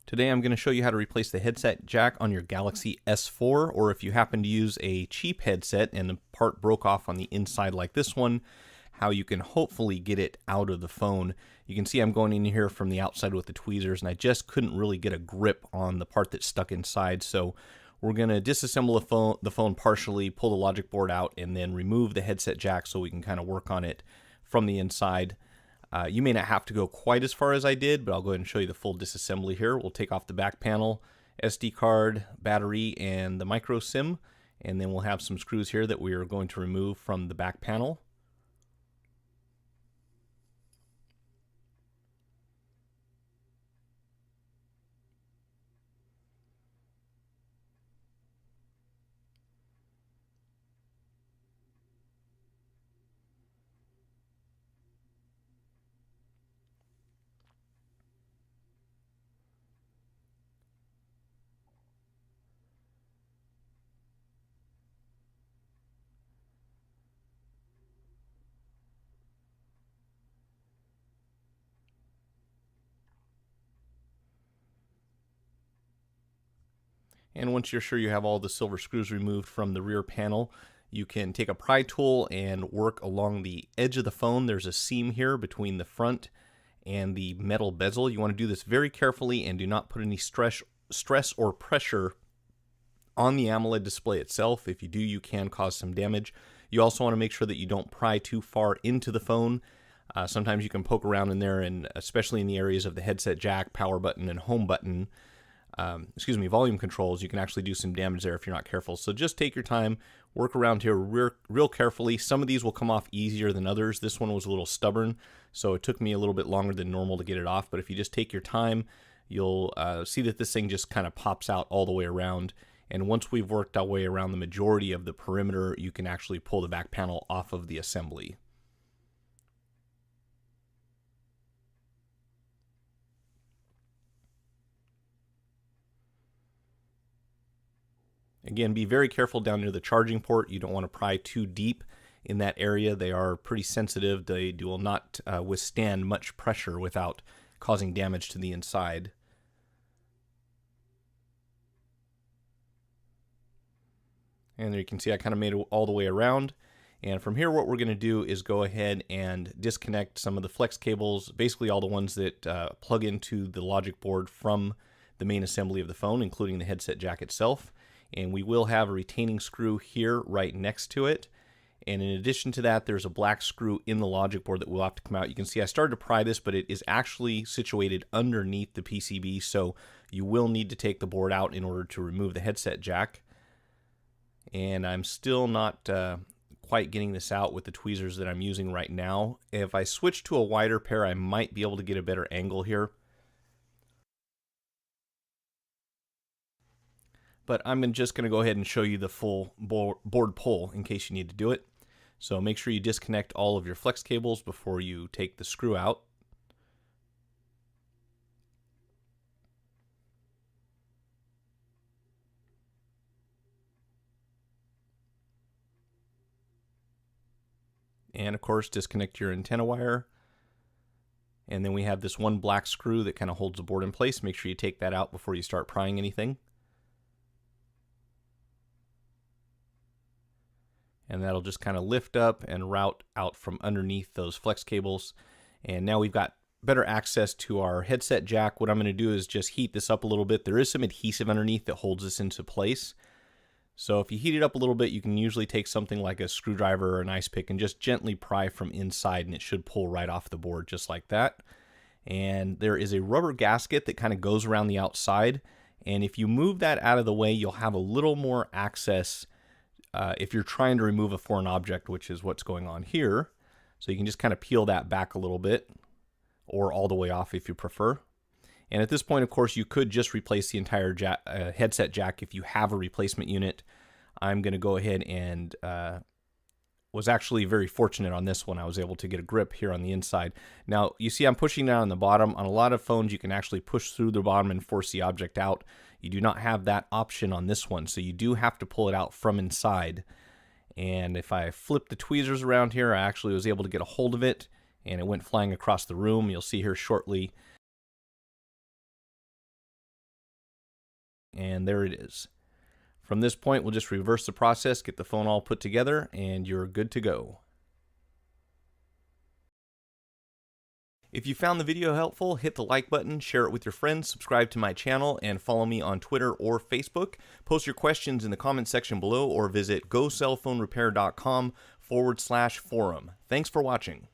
Today I'm going to show you how to replace the headset jack on your Galaxy S4, or if you happen to use a cheap headset and the part broke off on the inside like this one, how you can hopefully get it out of the phone. You can see I'm going in here from the outside with the tweezers, and I just couldn't really get a grip on the part that's stuck inside, so we're going to disassemble the phone partially, pull the logic board out, and then remove the headset jack so we can kind of work on it from the inside. You may not have to go quite as far as I did, but I'll go ahead and show you the full disassembly here. We'll take off the back panel, SD card, battery, and the micro SIM, and then we'll have some screws here that we are going to remove from the back panel. And once you're sure you have all the silver screws removed from the rear panel, you can take a pry tool and work along the edge of the phone. There's a seam here between the front and the metal bezel. You want to do this very carefully and do not put any stress or pressure on the AMOLED display itself. If you do, you can cause some damage. You also want to make sure that you don't pry too far into the phone. Sometimes you can poke around in there, and especially in the areas of the headset jack, power button, and home button, volume controls, you can actually do some damage there if you're not careful. So just take your time, work around here real carefully. Some of these will come off easier than others. This one was a little stubborn, so it took me a little bit longer than normal to get it off. But if you just take your time, you'll see that this thing just kind of pops out all the way around. And once we've worked our way around the majority of the perimeter, you can actually pull the back panel off of the assembly. Again, be very careful down near the charging port. You don't want to pry too deep in that area. They are pretty sensitive. They will not withstand much pressure without causing damage to the inside. And there you can see I kind of made it all the way around. And from here, what we're going to do is go ahead and disconnect some of the flex cables, basically all the ones that plug into the logic board from the main assembly of the phone, including the headset jack itself. And we will have a retaining screw here right next to it. And in addition to that, there's a black screw in the logic board that will have to come out. You can see I started to pry this, but it is actually situated underneath the PCB, so you will need to take the board out in order to remove the headset jack. And I'm still not quite getting this out with the tweezers that I'm using right now. If I switch to a wider pair, I might be able to get a better angle here. But I'm just going to go ahead and show you the full board pull in case you need to do it. So make sure you disconnect all of your flex cables before you take the screw out. And of course, disconnect your antenna wire. And then we have this one black screw that kind of holds the board in place. Make sure you take that out before you start prying anything. And that'll just kind of lift up and route out from underneath those flex cables. And now we've got better access to our headset jack. What I'm going to do is just heat this up a little bit. There is some adhesive underneath that holds this into place. So if you heat it up a little bit, you can usually take something like a screwdriver or an ice pick and just gently pry from inside, and it should pull right off the board just like that. And there is a rubber gasket that kind of goes around the outside. And if you move that out of the way, you'll have a little more access if you're trying to remove a foreign object, which is what's going on here. So you can just kind of peel that back a little bit, or all the way off if you prefer. And at this point, of course, you could just replace the entire headset jack if you have a replacement unit. I'm going to go ahead and was actually very fortunate on this one. I was able to get a grip here on the inside. Now, you see I'm pushing down on the bottom. On a lot of phones, you can actually push through the bottom and force the object out. You do not have that option on this one, so you do have to pull it out from inside. And if I flip the tweezers around here, I actually was able to get a hold of it, and it went flying across the room. You'll see here shortly and there it is. From this point, we'll just reverse the process, get the phone all put together, and you're good to go. If you found the video helpful, hit the like button, share it with your friends, subscribe to my channel, and follow me on Twitter or Facebook. Post your questions in the comment section below or visit gocellphonerepair.com/forum. Thanks for watching.